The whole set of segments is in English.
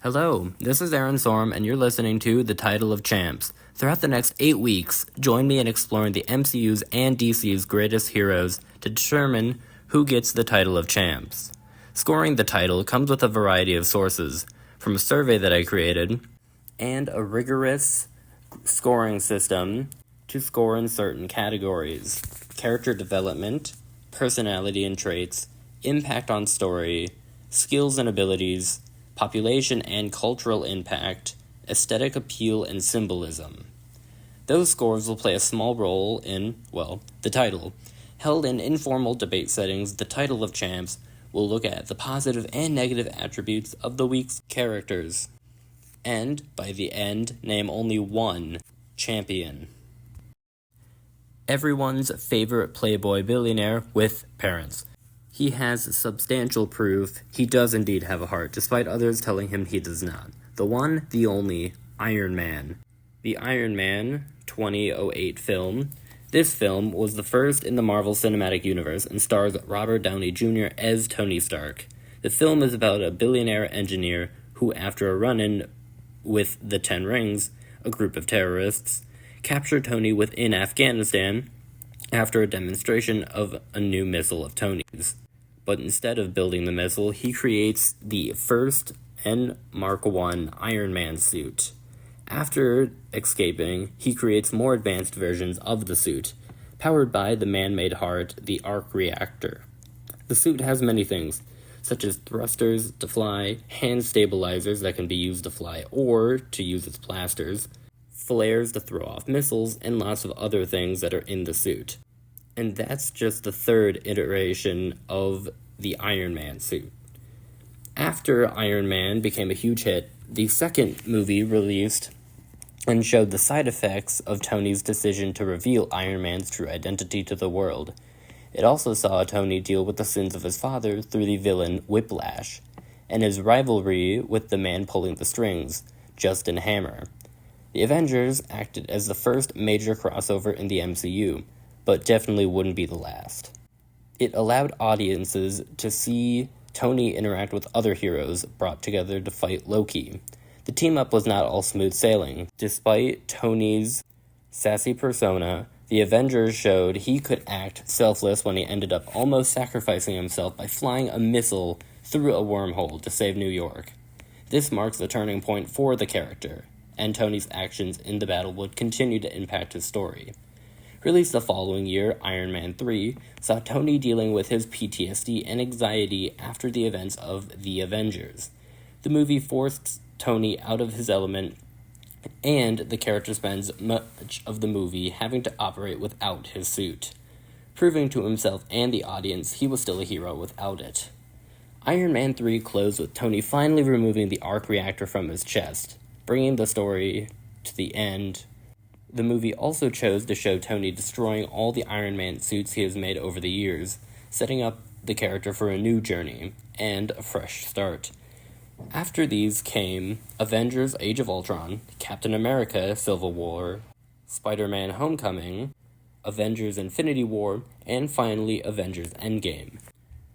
Hello, this is Aaron Sorm, and you're listening to The Title of Champs. Throughout the next 8 weeks, join me in exploring the MCU's and DC's greatest heroes to determine who gets the title of champs. Scoring the title comes with a variety of sources, from a survey that I created, and a rigorous scoring system to score in certain categories: character development, personality and traits, impact on story, skills and abilities, population and cultural impact, aesthetic appeal, and symbolism. Those scores will play a small role in, the title. Held in informal debate settings, the title of champs will look at the positive and negative attributes of the week's characters. And, by the end, name only one champion. Everyone's favorite playboy billionaire with parents. He has substantial proof he does indeed have a heart, despite others telling him he does not. The one, the only, Iron Man. The Iron Man 2008 film. This film was the first in the Marvel Cinematic Universe and stars Robert Downey Jr. as Tony Stark. The film is about a billionaire engineer who, after a run-in with the Ten Rings, a group of terrorists, captured Tony within Afghanistan after a demonstration of a new missile of Tony's. But instead of building the missile, he creates the first Mark I Iron Man suit. After escaping, he creates more advanced versions of the suit, powered by the man-made heart, the arc reactor. The suit has many things, such as thrusters to fly, hand stabilizers that can be used to fly or to use as blasters, flares to throw off missiles, and lots of other things that are in the suit. And that's just the third iteration of the Iron Man suit. After Iron Man became a huge hit, the second movie released and showed the side effects of Tony's decision to reveal Iron Man's true identity to the world. It also saw Tony deal with the sins of his father through the villain Whiplash, and his rivalry with the man pulling the strings, Justin Hammer. The Avengers acted as the first major crossover in the MCU, but definitely wouldn't be the last. It allowed audiences to see Tony interact with other heroes brought together to fight Loki. The team-up was not all smooth sailing. Despite Tony's sassy persona, the Avengers showed he could act selfless when he ended up almost sacrificing himself by flying a missile through a wormhole to save New York. This marks the turning point for the character, and Tony's actions in the battle would continue to impact his story. Released the following year, Iron Man 3 saw Tony dealing with his PTSD and anxiety after the events of The Avengers. The movie forced Tony out of his element, and the character spends much of the movie having to operate without his suit, proving to himself and the audience he was still a hero without it. Iron Man 3 closed with Tony finally removing the arc reactor from his chest, bringing the story to the end. The movie also chose to show Tony destroying all the Iron Man suits he has made over the years, setting up the character for a new journey and a fresh start. After these came Avengers Age of Ultron, Captain America Civil War, Spider-Man Homecoming, Avengers Infinity War, and finally Avengers Endgame.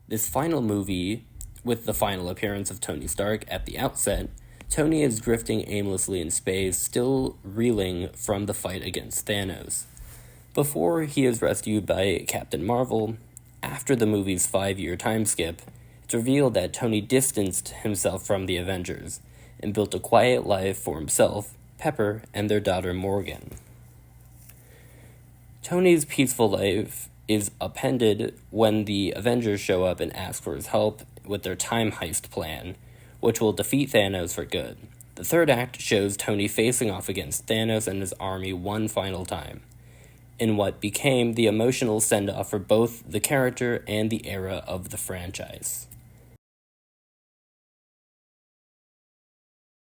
This final movie, with the final appearance of Tony Stark at the outset, Tony is drifting aimlessly in space, still reeling from the fight against Thanos. Before he is rescued by Captain Marvel, after the movie's 5-year time skip, it's revealed that Tony distanced himself from the Avengers and built a quiet life for himself, Pepper, and their daughter Morgan. Tony's peaceful life is upended when the Avengers show up and ask for his help with their time heist plan, which will defeat Thanos for good. The third act shows Tony facing off against Thanos and his army one final time, in what became the emotional send-off for both the character and the era of the franchise.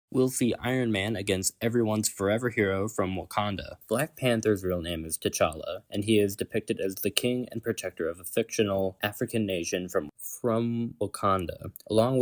We'll see Iron Man against everyone's forever hero from Wakanda. Black Panther's real name is T'Challa, and he is depicted as the king and protector of a fictional African nation from Wakanda, along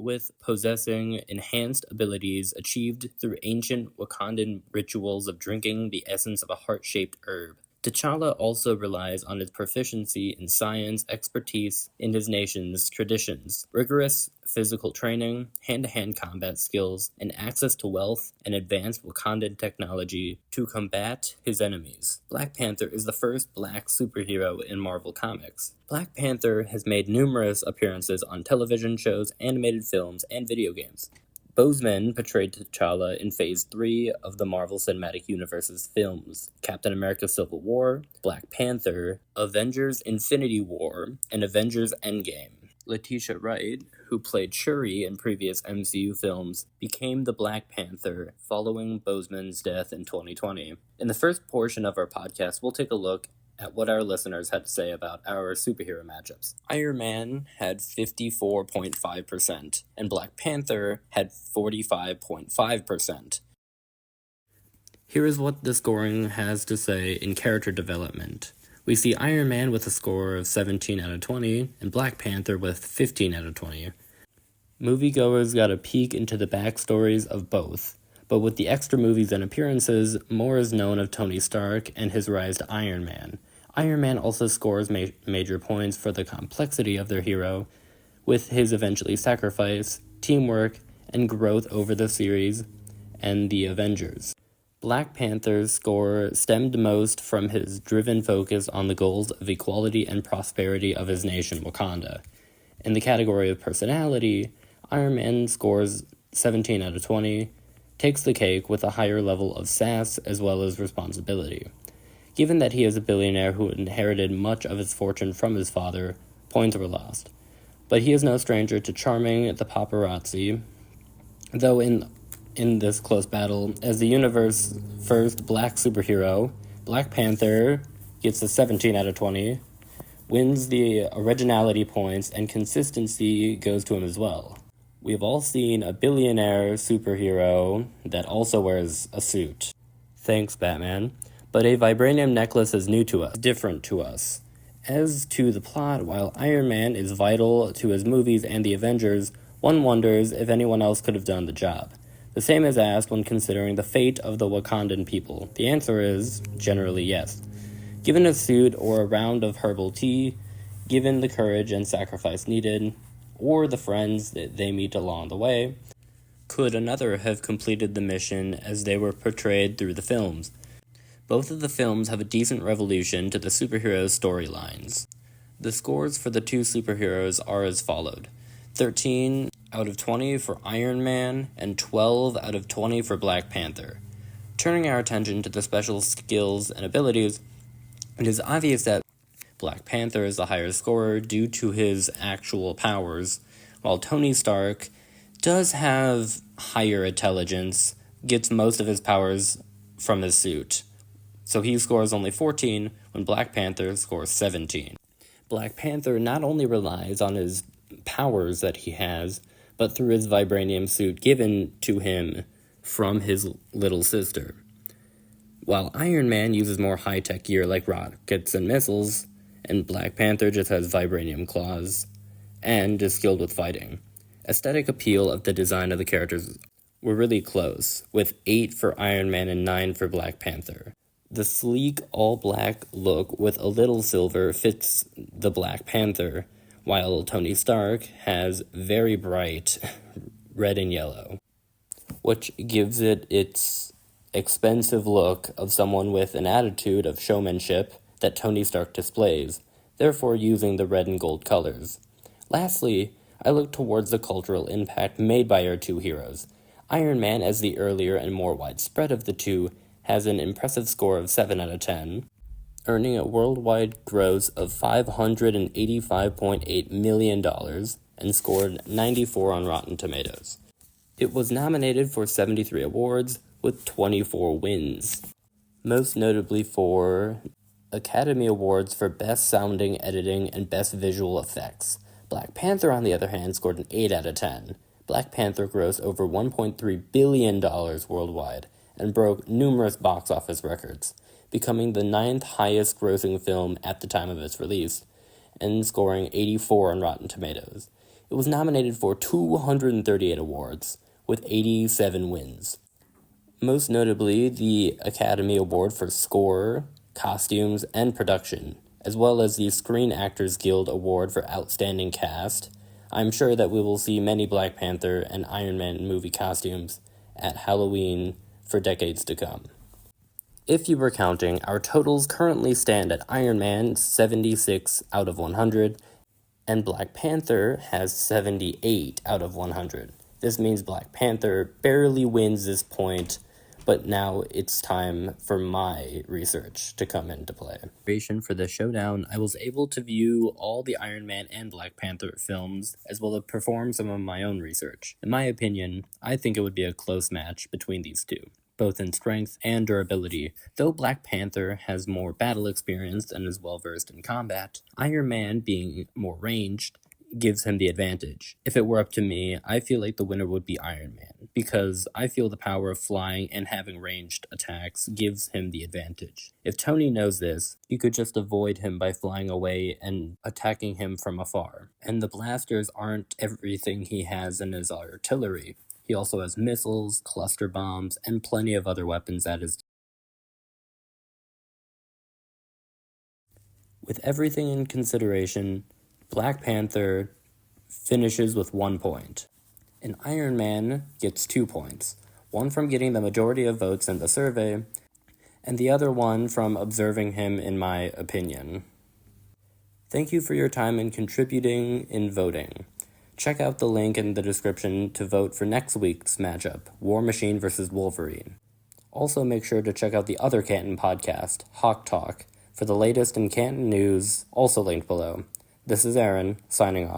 with possessing enhanced abilities achieved through ancient Wakandan rituals of drinking the essence of a heart-shaped herb. T'Challa also relies on his proficiency in science, expertise in his nation's traditions, rigorous physical training, hand-to-hand combat skills, and access to wealth and advanced Wakandan technology to combat his enemies. Black Panther is the first black superhero in Marvel Comics. Black Panther has made numerous appearances on television shows, animated films, and video games. Boseman portrayed T'Challa in Phase 3 of the Marvel Cinematic Universe's films Captain America Civil War, Black Panther, Avengers Infinity War, and Avengers Endgame. Letitia Wright, who played Shuri in previous MCU films, became the Black Panther following Boseman's death in 2020. In the first portion of our podcast, we'll take a look at what our listeners had to say about our superhero matchups. Iron Man had 54.5%, and Black Panther had 45.5%. Here is what the scoring has to say in character development. We see Iron Man with a score of 17 out of 20, and Black Panther with 15 out of 20. Moviegoers got a peek into the backstories of both, but with the extra movies and appearances, more is known of Tony Stark and his rise to Iron Man. Iron Man also scores major points for the complexity of their hero, with his eventually sacrifice, teamwork, and growth over the series and the Avengers. Black Panther's score stemmed most from his driven focus on the goals of equality and prosperity of his nation, Wakanda. In the category of personality, Iron Man scores 17 out of 20, takes the cake with a higher level of sass as well as responsibility. Given that he is a billionaire who inherited much of his fortune from his father, points were lost. But he is no stranger to charming the paparazzi, though in this close battle, as the universe's first black superhero, Black Panther gets a 17 out of 20, wins the originality points, and consistency goes to him as well. We've all seen a billionaire superhero that also wears a suit. Thanks, Batman. But a vibranium necklace is new to us, different to us. As to the plot, while Iron Man is vital to his movies and the Avengers, one wonders if anyone else could have done the job. The same is asked when considering the fate of the Wakandan people. The answer is, generally, yes. Given a suit or a round of herbal tea, given the courage and sacrifice needed, or the friends that they meet along the way, could another have completed the mission as they were portrayed through the films? Both of the films have a decent revolution to the superheroes' storylines. The scores for the two superheroes are as followed: 13 out of 20 for Iron Man, and 12 out of 20 for Black Panther. Turning our attention to the special skills and abilities, it is obvious that Black Panther is the higher scorer due to his actual powers, while Tony Stark does have higher intelligence, gets most of his powers from his suit. So he scores only 14 when Black Panther scores 17. Black Panther not only relies on his powers that he has, but through his vibranium suit given to him from his little sister. While Iron Man uses more high-tech gear like rockets and missiles, and Black Panther just has vibranium claws and is skilled with fighting. Aesthetic appeal of the design of the characters were really close, with 8 for Iron Man and 9 for Black Panther. The sleek, all-black look with a little silver fits the Black Panther, while Tony Stark has very bright red and yellow, which gives it its expensive look of someone with an attitude of showmanship that Tony Stark displays, therefore using the red and gold colors. Lastly, I look towards the cultural impact made by our two heroes. Iron Man, as the earlier and more widespread of the two, has an impressive score of 7 out of 10, earning a worldwide gross of $585.8 million and scored 94 on Rotten Tomatoes. It was nominated for 73 awards with 24 wins, most notably for Academy Awards for Best Sounding, Editing, and Best Visual Effects. Black Panther, on the other hand, scored an 8 out of 10. Black Panther grossed over $1.3 billion worldwide and broke numerous box office records, becoming the 9th highest grossing film at the time of its release, and scoring 84 on Rotten Tomatoes. It was nominated for 238 awards, with 87 wins. Most notably, the Academy Award for Score costumes, and production, as well as the Screen Actors Guild Award for Outstanding Cast. I'm sure that we will see many Black Panther and Iron Man movie costumes at Halloween for decades to come. If you were counting, our totals currently stand at Iron Man 76 out of 100, and Black Panther has 78 out of 100. This means Black Panther barely wins this point, but now it's time for my research to come into play. For the showdown, I was able to view all the Iron Man and Black Panther films, as well as perform some of my own research. In my opinion, I think it would be a close match between these two, both in strength and durability. Though Black Panther has more battle experience and is well versed in combat, Iron Man, being more ranged, gives him the advantage. If it were up to me, I feel like the winner would be Iron Man, because I feel the power of flying and having ranged attacks gives him the advantage. If Tony knows this, you could just avoid him by flying away and attacking him from afar. And the blasters aren't everything he has in his artillery. He also has missiles, cluster bombs, and plenty of other weapons at his. With everything in consideration, Black Panther finishes with 1 point, and Iron Man gets 2 points, one from getting the majority of votes in the survey, and the other one from observing him in my opinion. Thank you for your time in contributing in voting. Check out the link in the description to vote for next week's matchup, War Machine vs. Wolverine. Also make sure to check out the other Canton podcast, Hawk Talk, for the latest in Canton news, also linked below. This is Aaron, signing off.